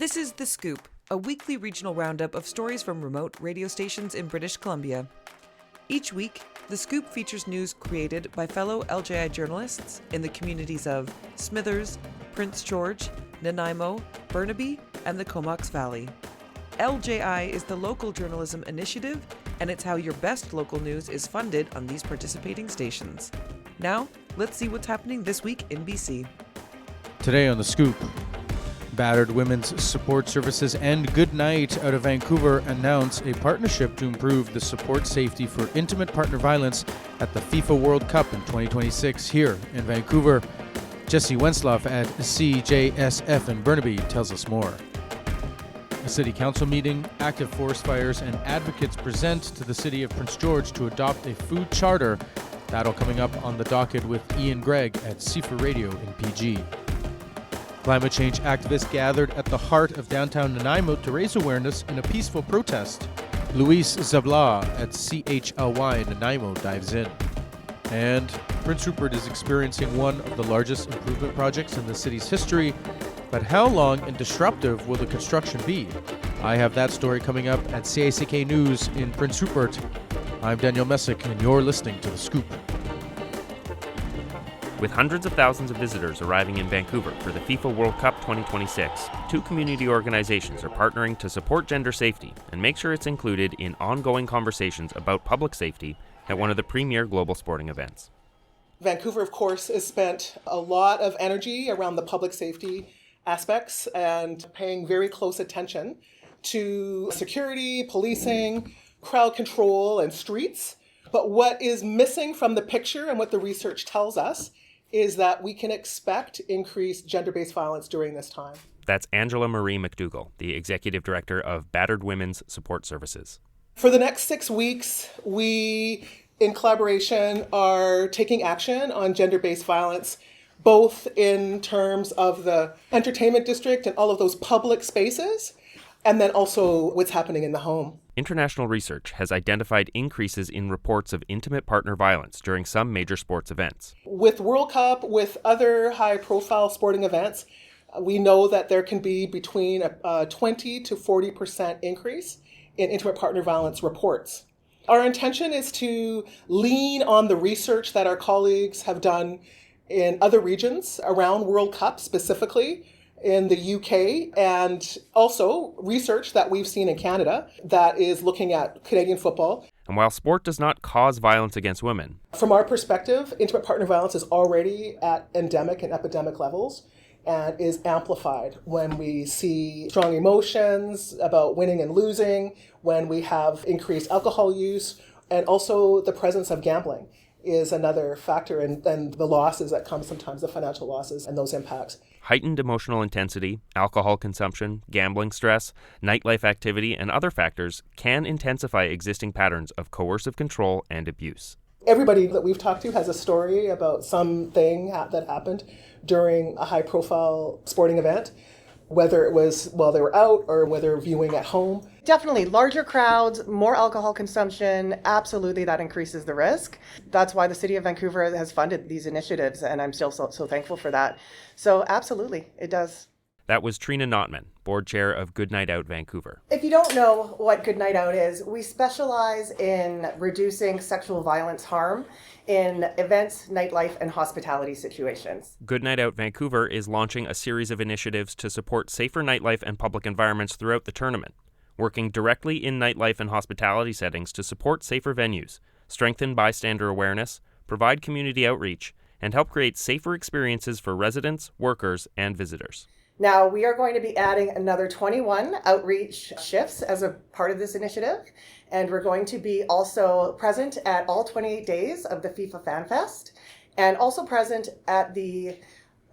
This is The Scoop, a weekly regional roundup of stories from remote radio stations in British Columbia. Each week, The Scoop features news created by fellow LJI journalists in the communities of Smithers, Prince George, Nanaimo, Burnaby, and the Comox Valley. LJI is the local journalism initiative, and it's how your best local news is funded on these participating stations. Now, let's see what's happening this week in BC. Today on The Scoop, Battered Women's Support Services and Good Night out of Vancouver announce a partnership to improve the support safety for intimate partner violence at the FIFA World Cup in 2026 here in Vancouver. Jesse Wentzloff at CJSF in Burnaby tells us more. A city council meeting, active forest fires, and advocates present to the city of Prince George to adopt a food charter. That'll coming up on the docket with Ian Gregg at CFA Radio in PG. Climate change activists gathered at the heart of downtown Nanaimo to raise awareness in a peaceful protest. Luis Zabla at CHLY Nanaimo dives in. And Prince Rupert is experiencing one of the largest improvement projects in the city's history. But how long and disruptive will the construction be? I have that story coming up at CACK News in Prince Rupert. I'm Daniel Messick, and you're listening to The Scoop. With hundreds of thousands of visitors arriving in Vancouver for the FIFA World Cup 2026, two community organizations are partnering to support gender safety and make sure it's included in ongoing conversations about public safety at one of the premier global sporting events. Vancouver, of course, has spent a lot of energy around the public safety aspects and paying very close attention to security, policing, crowd control, and streets. But what is missing from the picture and what the research tells us is that we can expect increased gender-based violence during this time. That's Angela Marie McDougall, the Executive Director of Battered Women's Support Services. For the next 6 weeks, we, in collaboration, are taking action on gender-based violence, both in terms of the entertainment district and all of those public spaces, and then also what's happening in the home. International research has identified increases in reports of intimate partner violence during some major sports events. With World Cup, with other high-profile sporting events, we know that there can be between a 20 to 40% increase in intimate partner violence reports. Our intention is to lean on the research that our colleagues have done in other regions around World Cup, specifically in the UK, and also research that we've seen in Canada that is looking at Canadian football. And while sport does not cause violence against women, from our perspective, intimate partner violence is already at endemic and epidemic levels and is amplified when we see strong emotions about winning and losing, when we have increased alcohol use, and also the presence of gambling is another factor, and the losses that come sometimes, the financial losses and those impacts. Heightened emotional intensity, alcohol consumption, gambling stress, nightlife activity, and other factors can intensify existing patterns of coercive control and abuse. Everybody that we've talked to has a story about something that happened during a high-profile sporting event, whether it was while they were out or whether viewing at home. Definitely, larger crowds, more alcohol consumption, absolutely that increases the risk. That's why the City of Vancouver has funded these initiatives, and I'm still so thankful for that. So absolutely, it does. That was Trina Notman, board chair of Good Night Out Vancouver. If you don't know what Good Night Out is, we specialize in reducing sexual violence harm in events, nightlife, and hospitality situations. Good Night Out Vancouver is launching a series of initiatives to support safer nightlife and public environments throughout the tournament, working directly in nightlife and hospitality settings to support safer venues, strengthen bystander awareness, provide community outreach, and help create safer experiences for residents, workers, and visitors. Now, we are going to be adding another 21 outreach shifts as a part of this initiative, and we're going to be also present at all 28 days of the FIFA Fan Fest, and also present at the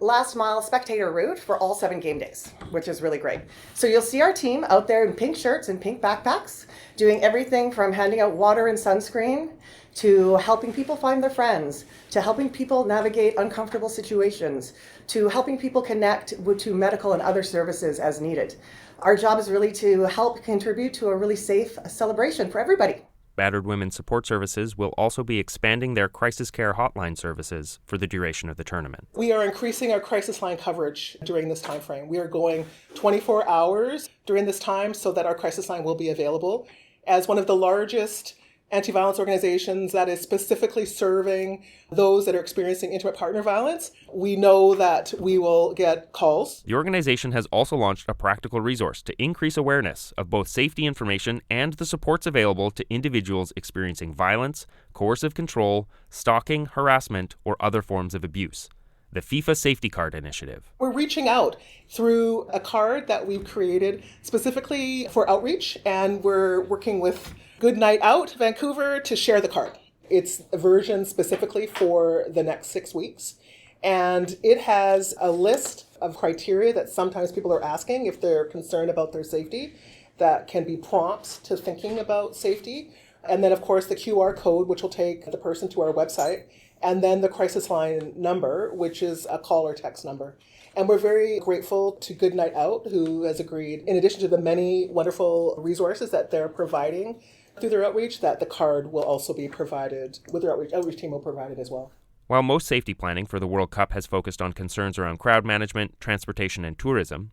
last mile spectator route for all 7 game days, which is really great. So you'll see our team out there in pink shirts and pink backpacks, doing everything from handing out water and sunscreen, to helping people find their friends, to helping people navigate uncomfortable situations, to helping people connect to medical and other services as needed. Our job is really to help contribute to a really safe celebration for everybody. Battered Women's Support Services will also be expanding their crisis care hotline services for the duration of the tournament. We are increasing our crisis line coverage during this time frame. We are going 24 hours during this time so that our crisis line will be available. As one of the largest anti-violence organizations that is specifically serving those that are experiencing intimate partner violence, we know that we will get calls. The organization has also launched a practical resource to increase awareness of both safety information and the supports available to individuals experiencing violence, coercive control, stalking, harassment, or other forms of abuse. The FIFA Safety Card Initiative. We're reaching out through a card that we've created specifically for outreach, and we're working with Good Night Out Vancouver to share the card. It's a version specifically for the next 6 weeks, and it has a list of criteria that sometimes people are asking if they're concerned about their safety, that can be prompts to thinking about safety. And then, of course, the QR code, which will take the person to our website, and then the crisis line number, which is a call or text number. And we're very grateful to Good Night Out, who has agreed, in addition to the many wonderful resources that they're providing through their outreach, that the card will also be provided, with their outreach team will provide it as well. While most safety planning for the World Cup has focused on concerns around crowd management, transportation, and tourism,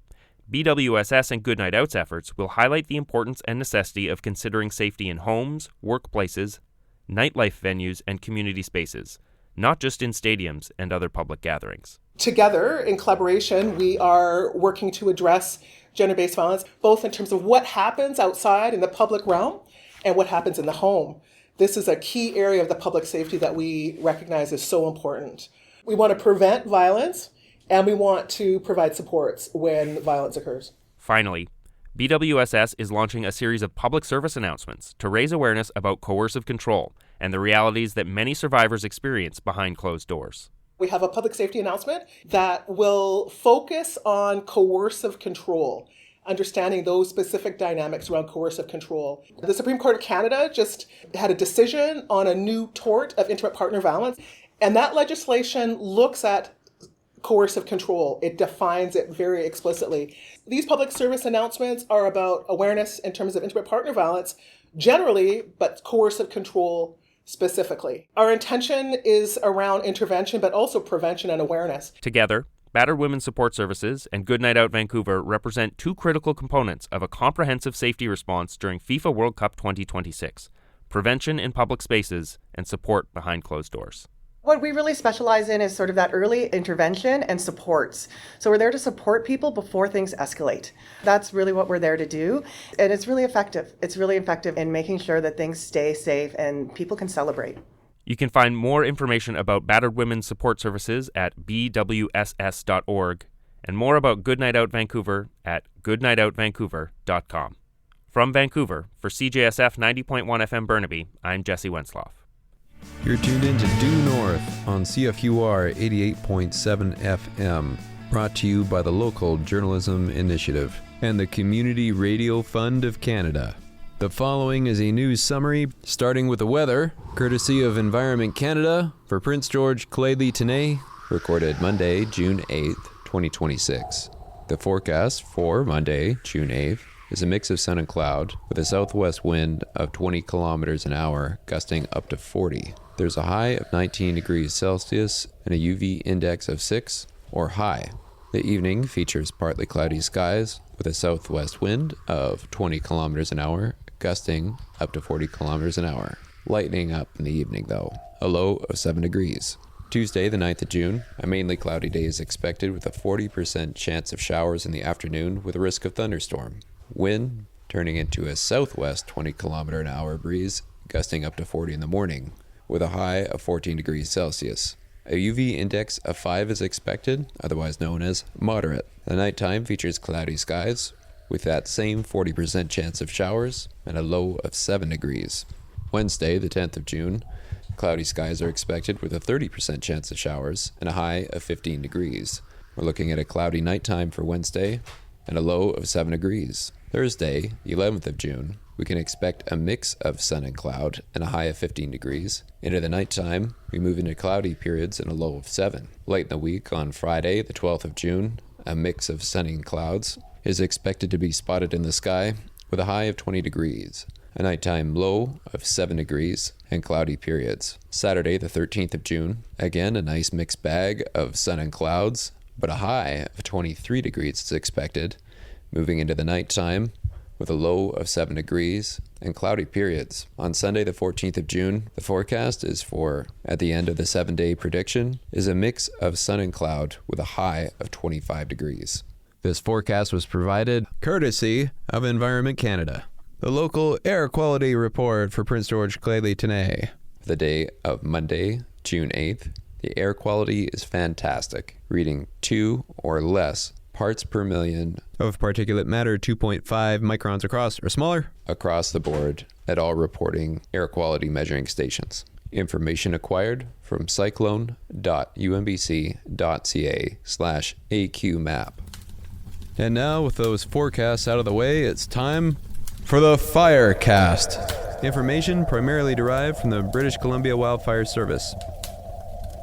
BWSS and Good Night Out's efforts will highlight the importance and necessity of considering safety in homes, workplaces, nightlife venues, and community spaces, not just in stadiums and other public gatherings. Together, in collaboration, we are working to address gender-based violence, both in terms of what happens outside in the public realm and what happens in the home. This is a key area of the public safety that we recognize is so important. We want to prevent violence, and we want to provide supports when violence occurs. Finally, BWSS is launching a series of public service announcements to raise awareness about coercive control and the realities that many survivors experience behind closed doors. We have a public safety announcement that will focus on coercive control, understanding those specific dynamics around coercive control. The Supreme Court of Canada just had a decision on a new tort of intimate partner violence, and that legislation looks at coercive control. It defines it very explicitly. These public service announcements are about awareness in terms of intimate partner violence generally, but coercive control specifically. Our intention is around intervention, but also prevention and awareness. Together, Battered Women's Support Services and Good Night Out Vancouver represent two critical components of a comprehensive safety response during FIFA World Cup 2026, prevention in public spaces and support behind closed doors. What we really specialize in is sort of that early intervention and supports. So we're there to support people before things escalate. That's really what we're there to do. And it's really effective. It's really effective in making sure that things stay safe and people can celebrate. You can find more information about Battered Women's Support Services at bwss.org and more about Good Night Out Vancouver at goodnightoutvancouver.com. From Vancouver, for CJSF 90.1 FM Burnaby, I'm Jesse Wentzloff. You're tuned in to Due North on CFUR 88.7 FM, brought to you by the Local Journalism Initiative and the Community Radio Fund of Canada. The following is a news summary, starting with the weather, courtesy of Environment Canada for Prince George Claydley-Tenay, recorded Monday, June 8th, 2026. The forecast for Monday, June 8th, is a mix of sun and cloud with a southwest wind of 20 kilometers an hour, gusting up to 40. There's a high of 19 degrees Celsius and a UV index of 6 or high. The evening features partly cloudy skies with a southwest wind of 20 kilometers an hour, gusting up to 40 kilometers an hour. Lightening up in the evening though, a low of 7 degrees. Tuesday, the 9th of June, a mainly cloudy day is expected with a 40% chance of showers in the afternoon with a risk of thunderstorm. Wind turning into a southwest 20 kilometer an hour breeze, gusting up to 40 in the morning, with a high of 14 degrees Celsius. A UV index of 5 is expected, otherwise known as moderate. The nighttime features cloudy skies, with that same 40% chance of showers, and a low of 7 degrees. Wednesday, the 10th of June, cloudy skies are expected with a 30% chance of showers, and a high of 15 degrees. We're looking at a cloudy nighttime for Wednesday, and a low of 7 degrees. Thursday, the 11th of June, we can expect a mix of sun and cloud and a high of 15 degrees. Into the nighttime, we move into cloudy periods and a low of 7. Late in the week, on Friday, the 12th of June, a mix of sunny and clouds is expected to be spotted in the sky with a high of 20 degrees. a nighttime low of 7 degrees, and cloudy periods. Saturday, the 13th of June, again a nice mixed bag of sun and clouds, but a high of 23 degrees is expected, moving into the nighttime with a low of 7 degrees and cloudy periods. On Sunday, the 14th of June, the forecast is for, at the end of the 7-day prediction, is a mix of sun and cloud with a high of 25 degrees. This forecast was provided courtesy of Environment Canada. The local air quality report for Prince George Clay-Tenay. The day of Monday, June 8th, the air quality is fantastic, reading 2 or less parts per million of particulate matter, 2.5 microns across or smaller, across the board at all reporting air quality measuring stations. Information acquired from cyclone.umbc.ca/AQMap. And now, with those forecasts out of the way, it's time for the Firecast. Information primarily derived from the British Columbia Wildfire Service.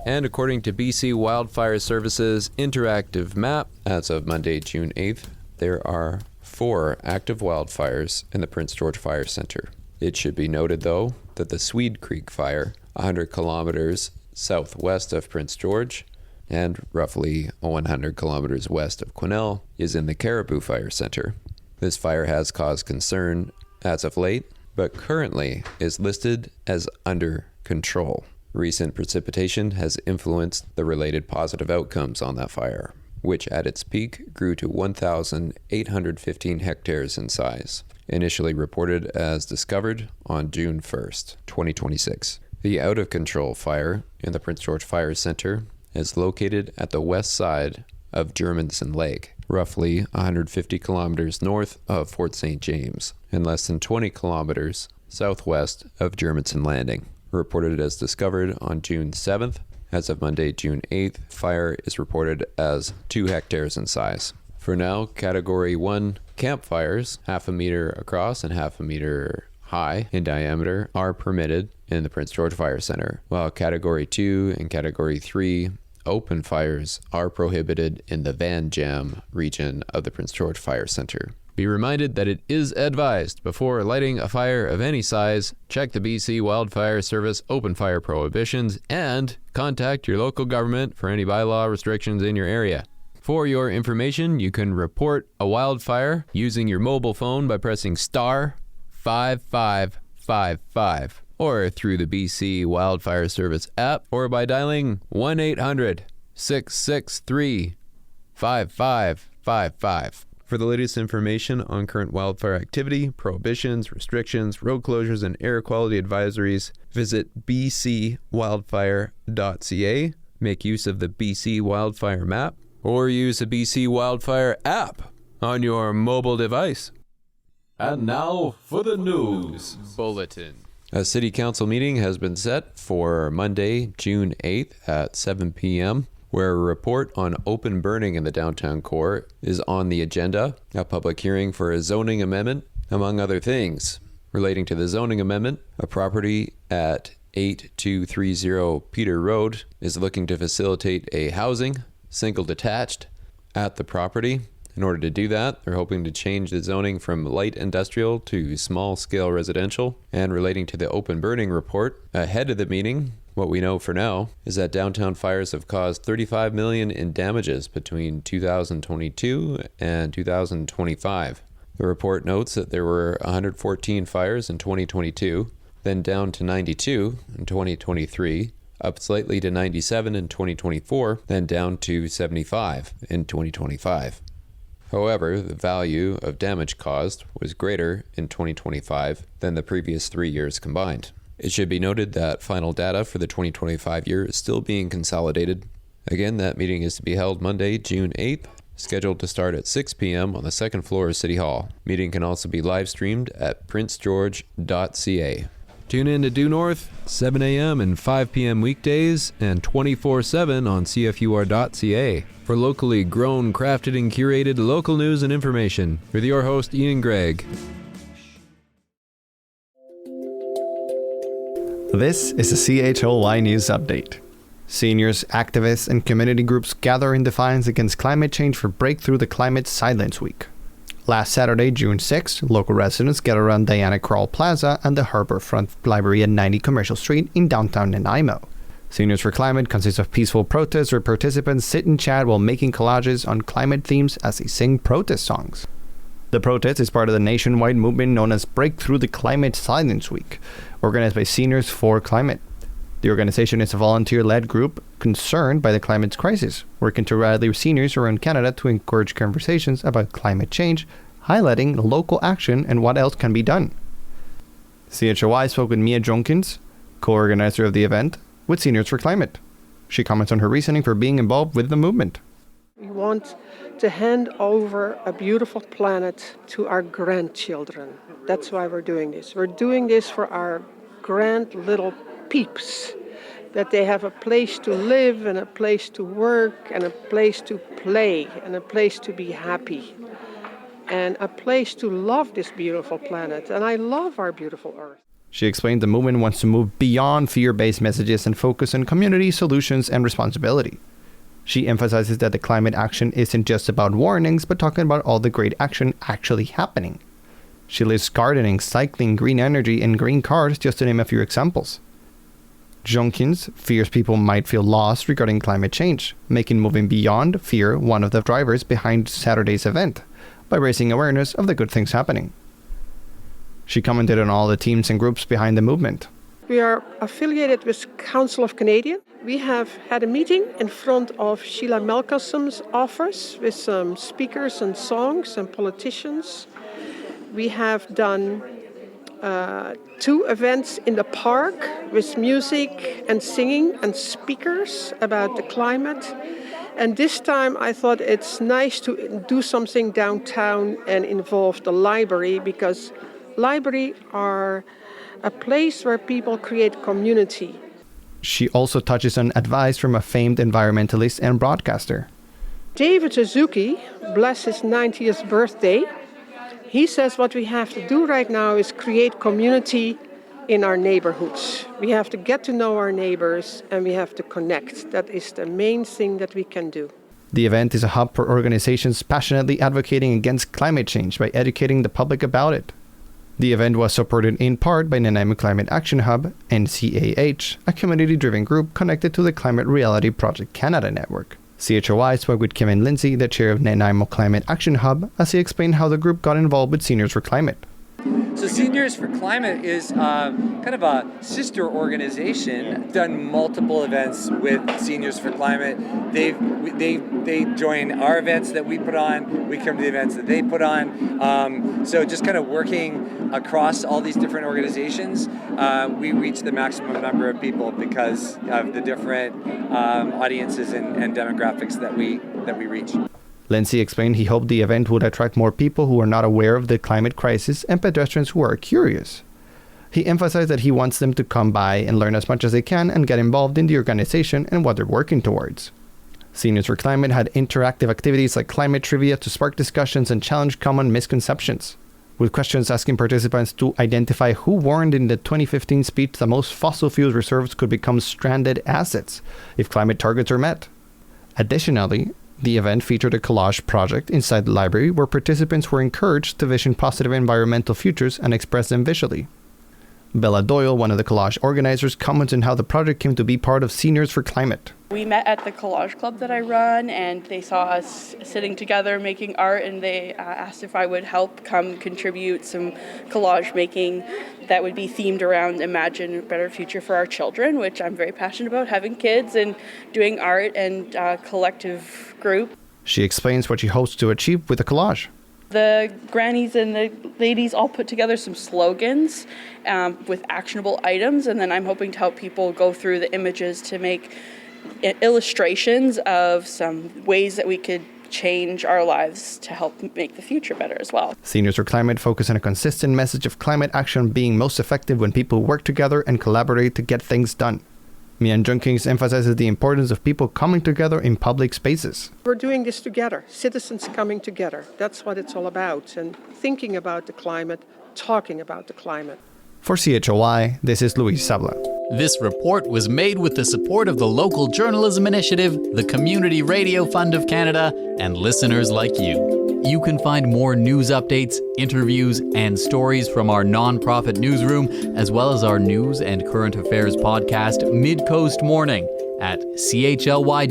And according to BC Wildfire Service's interactive map, as of Monday, June 8th, there are 4 active wildfires in the Prince George Fire Center. It should be noted, though, that the Swede Creek Fire, 100 kilometers southwest of Prince George, and roughly 100 kilometers west of Quesnel, is in the Caribou Fire Center. This fire has caused concern as of late, but currently is listed as under control. Recent precipitation has influenced the related positive outcomes on that fire, which at its peak grew to 1,815 hectares in size, initially reported as discovered on June 1st, 2026. The out-of-control fire in the Prince George Fire Center is located at the west side of Germanson Lake, roughly 150 kilometers north of Fort St. James, and less than 20 kilometers southwest of Germanson Landing. Reported as discovered on June 7th. As of Monday, June 8th, fire is reported as 2 hectares in size. For now, Category 1 campfires, 0.5 meter across and 0.5 meter high in diameter, are permitted in the Prince George Fire Center, while Category 2 and Category 3 open fires are prohibited in the Van Jam region of the Prince George Fire Center. Be reminded that it is advised before lighting a fire of any size, check the BC Wildfire Service open fire prohibitions and contact your local government for any bylaw restrictions in your area. For your information, you can report a wildfire using your mobile phone by pressing star 5555 or through the BC Wildfire Service app or by dialing 1-800-663-5555. For the latest information on current wildfire activity, prohibitions, restrictions, road closures, and air quality advisories, visit bcwildfire.ca, make use of the BC Wildfire map, or use the BC Wildfire app on your mobile device. And now for the news bulletin. A city council meeting has been set for Monday, June 8th at 7 p.m., where a report on open burning in the downtown core is on the agenda, a public hearing for a zoning amendment, among other things. Relating to the zoning amendment, a property at 8230 Peter Road is looking to facilitate a housing, single detached, at the property. In order to do that, they're hoping to change the zoning from light industrial to small-scale residential. And relating to the open burning report, ahead of the meeting, what we know for now is that downtown fires have caused $35 million in damages between 2022 and 2025. The report notes that there were 114 fires in 2022, then down to 92 in 2023, up slightly to 97 in 2024, then down to 75 in 2025. However, the value of damage caused was greater in 2025 than the previous 3 years combined. It should be noted that final data for the 2025 year is still being consolidated. Again, that meeting is to be held Monday, June 8th, scheduled to start at 6 p.m. on the second floor of City Hall. Meeting can also be live streamed at princegeorge.ca. Tune in to Due North, 7 a.m. and 5 p.m. weekdays, and 24/7 on CFUR.ca for locally grown, crafted, and curated local news and information. With your host, Ian Gregg. This is a CHOY News Update. Seniors, activists, and community groups gather in defiance against climate change for Breakthrough the Climate Silence Week. Last Saturday, June 6th, local residents gathered around Diana Krall Plaza and the Harbourfront Library at 90 Commercial Street in downtown Nanaimo. Seniors for Climate consists of peaceful protests where participants sit and chat while making collages on climate themes as they sing protest songs. The protest is part of the nationwide movement known as Breakthrough the Climate Silence Week, organized by Seniors for Climate. The organization is a volunteer-led group concerned by the climate crisis, working to rally seniors around Canada to encourage conversations about climate change, highlighting local action and what else can be done. CHOI spoke with Mia Jonkins, co-organizer of the event, with Seniors for Climate. She comments on her reasoning for being involved with the movement. We want to hand over a beautiful planet to our grandchildren. That's why we're doing this. We're doing this for our grand little peeps, that they have a place to live and a place to work and a place to play and a place to be happy and a place to love this beautiful planet. And I love our beautiful Earth. She explained the movement wants to move beyond fear-based messages and focus on community solutions and responsibility. She emphasizes that the climate action isn't just about warnings, but talking about all the great action actually happening. She lists gardening, cycling, green energy, and green cars, just to name a few examples. Jonkins fears people might feel lost regarding climate change, making moving beyond fear one of the drivers behind Saturday's event, by raising awareness of the good things happening. She commented on all the teams and groups behind the movement. We are affiliated with Council of Canadian. We have had a meeting in front of Sheila Melkosum's office with some speakers and songs and politicians. We have done 2 events in the park with music and singing and speakers about the climate. And this time I thought it's nice to do something downtown and involve the library, because libraries are a place where people create community. She also touches on advice from a famed environmentalist and broadcaster. David Suzuki, bless his 90th birthday, he says what we have to do right now is create community in our neighborhoods. We have to get to know our neighbors and we have to connect. That is the main thing that we can do. The event is a hub for organizations passionately advocating against climate change by educating the public about it. The event was supported in part by Nanaimo Climate Action Hub, NCAH, a community-driven group connected to the Climate Reality Project Canada network. CHOI spoke with Kevin Lindsay, the chair of Nanaimo Climate Action Hub, as he explained how the group got involved with Seniors for Climate. So Seniors for Climate is kind of a sister organization. Done multiple events with Seniors for Climate. They join our events that we put on. We come to the events that they put on. So just kind of working across all these different organizations, we reach the maximum number of people because of the different audiences and demographics that we reach. Lindsay explained he hoped the event would attract more people who are not aware of the climate crisis and pedestrians who are curious. He emphasized that he wants them to come by and learn as much as they can and get involved in the organization and what they're working towards. Seniors for Climate had interactive activities like climate trivia to spark discussions and challenge common misconceptions, with questions asking participants to identify who warned in the 2015 speech that most fossil fuel reserves could become stranded assets if climate targets are met. Additionally, the event featured a collage project inside the library where participants were encouraged to vision positive environmental futures and express them visually. Bella Doyle, one of the collage organizers, comments on how the project came to be part of Seniors for Climate. We met at the collage club that I run, and they saw us sitting together making art, and they asked if I would help come contribute some collage making that would be themed around Imagine a Better Future for Our Children, which I'm very passionate about, having kids and doing art and collective group. She explains what she hopes to achieve with the collage. The grannies and the ladies all put together some slogans with actionable items, and then I'm hoping to help people go through the images to make illustrations of some ways that we could change our lives to help make the future better as well. Seniors for Climate focus on a consistent message of climate action being most effective when people work together and collaborate to get things done. Mian Junkins emphasizes the importance of people coming together in public spaces. We're doing this together, citizens coming together. That's what it's all about, and thinking about the climate, talking about the climate. For CHOI, this is Luis Sabla. This report was made with the support of the Local Journalism Initiative, the Community Radio Fund of Canada, and listeners like you. You can find more news updates, interviews, and stories from our nonprofit newsroom, as well as our news and current affairs podcast, Mid-Coast Morning, at chly.ca/news.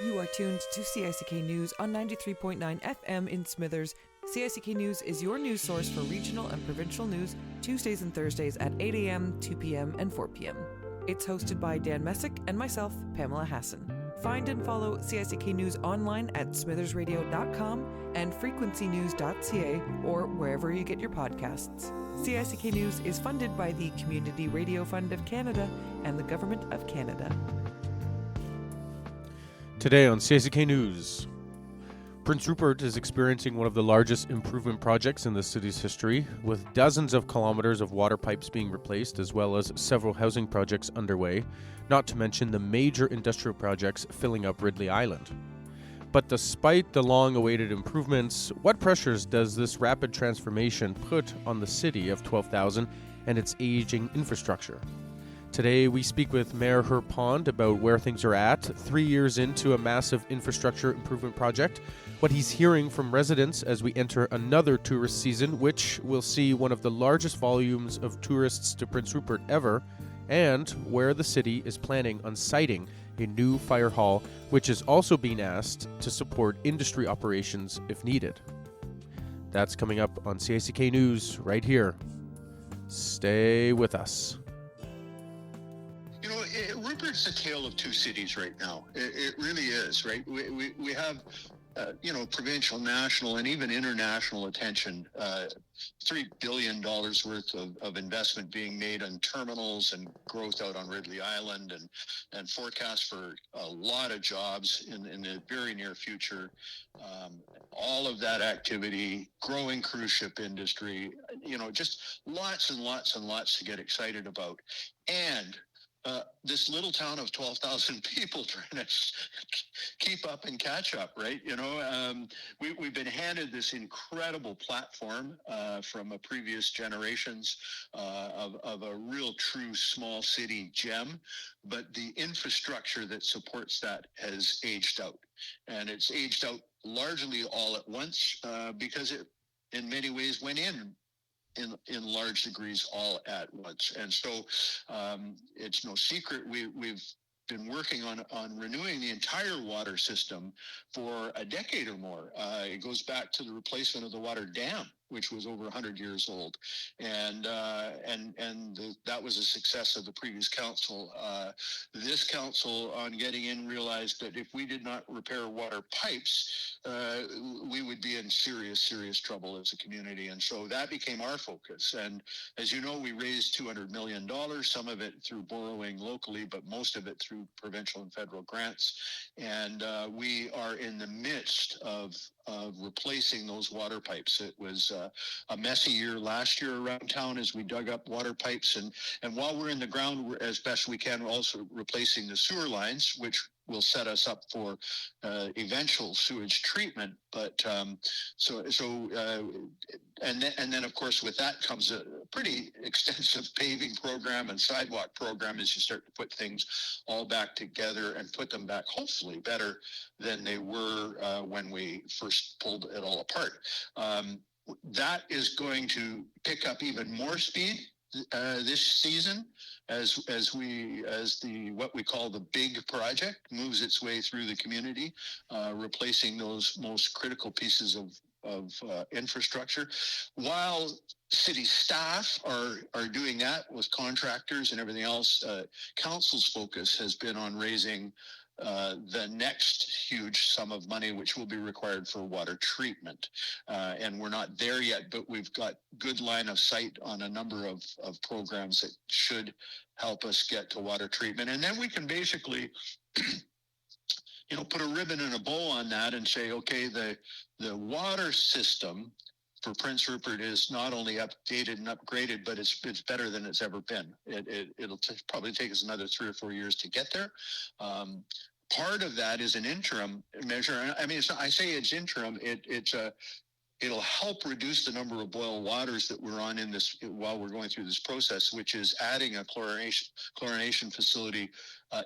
You are tuned to CICK News on 93.9 FM in Smithers. CICK News is your news source for regional and provincial news, Tuesdays and Thursdays at 8 a.m., 2 p.m., and 4 p.m. It's hosted by Dan Messick and myself, Pamela Hassan. Find and follow CICK News online at smithersradio.com and frequencynews.ca or wherever you get your podcasts. CICK News is funded by the Community Radio Fund of Canada and the Government of Canada. Today on CJSF News, Prince Rupert is experiencing one of the largest improvement projects in the city's history, with dozens of kilometers of water pipes being replaced, as well as several housing projects underway, not to mention the major industrial projects filling up Ridley Island. But despite the long-awaited improvements, what pressures does this rapid transformation put on the city of 12,000 and its aging infrastructure? Today, we speak with Mayor Herb Pond about where things are at 3 years into a massive infrastructure improvement project, what he's hearing from residents as we enter another tourist season, which will see one of the largest volumes of tourists to Prince Rupert ever, and where the city is planning on siting a new fire hall, which is also being asked to support industry operations if needed. That's coming up on CJSF News right here. Stay with us. You know, Rupert's a tale of two cities right now. It really is, right? We have, provincial, national, and even international attention. $3 billion worth of investment being made on terminals and growth out on Ridley Island, and forecast for a lot of jobs in the very near future. All of that activity, growing cruise ship industry, just lots and lots and lots to get excited about. And this little town of 12,000 people trying to keep up and catch up, right? We've been handed this incredible platform from a previous generations of a real true small city gem, but the infrastructure that supports that has aged out. And it's aged out largely all at once because it, in many ways, went in large degrees all at once. And so it's no secret we've been working on renewing the entire water system for a decade or more. It goes back to the replacement of the water dam, which was over 100 years old, and that was a success of the previous council. This council, on getting in, realized that if we did not repair water pipes, we would be in serious trouble as a community, and so that became our focus. And as you know, we raised $200 million, some of it through borrowing locally, but most of it through provincial and federal grants, and we are in the midst of replacing those water pipes. It was a messy year last year around town as we dug up water pipes, and while we're in the ground, we're, as best we can, also replacing the sewer lines, which will set us up for eventual sewage treatment. But and then of course with that comes a pretty extensive paving program and sidewalk program as you start to put things all back together and put them back hopefully better than they were when we first pulled it all apart. That is going to pick up even more speed this season as what we call the big project moves its way through the community, replacing those most critical pieces of infrastructure, while city staff are doing that with contractors and everything else. Council's focus has been on raising the next huge sum of money, which will be required for water treatment. And we're not there yet, but we've got good line of sight on a number of programs that should help us get to water treatment. And then we can basically, put a ribbon and a bow on that and say, okay, the water system for Prince Rupert is not only updated and upgraded, but it's better than it's ever been. It'll probably take us another 3 or 4 years to get there. part of that is an interim measure. I mean, I say it's interim. It'll help reduce the number of boil waters that we're on in this while we're going through this process, which is adding a chlorination facility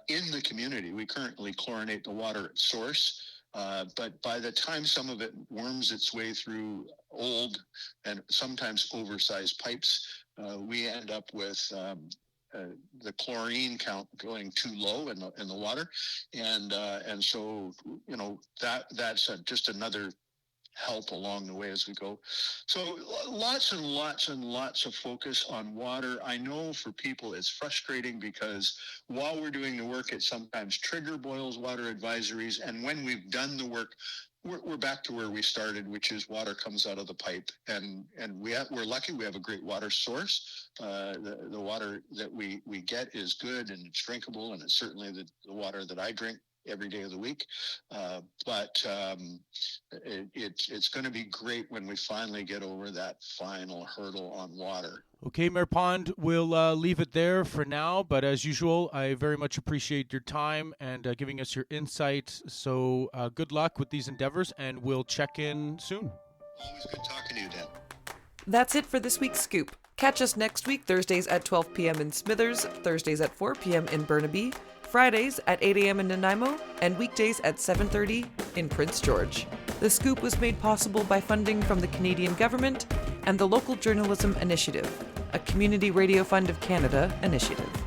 in the community. We currently chlorinate the water at source, but by the time some of it worms its way through old and sometimes oversized pipes, we end up with the chlorine count going too low in the water, and so that's just another help along the way as we go. So lots and lots and lots of focus on water. I know for people it's frustrating because while we're doing the work, it sometimes trigger boils water advisories, and when we've done the work, we're back to where we started, which is water comes out of the pipe, and we're lucky we have a great water source. The water that we get is good and it's drinkable, and it's certainly the water that I drink every day of the week. But it's going to be great when we finally get over that final hurdle on water. Okay, Mayor Pond, we'll leave it there for now. But as usual, I very much appreciate your time and giving us your insight. So good luck with these endeavors, and we'll check in soon. Always good talking to you, Dan. That's it for this week's Scoop. Catch us next week, Thursdays at 12 p.m. in Smithers, Thursdays at 4 p.m. in Burnaby, Fridays at 8 a.m. in Nanaimo, and weekdays at 7:30 in Prince George. The Scoop was made possible by funding from the Canadian government and the Local Journalism Initiative, a Community Radio Fund of Canada initiative.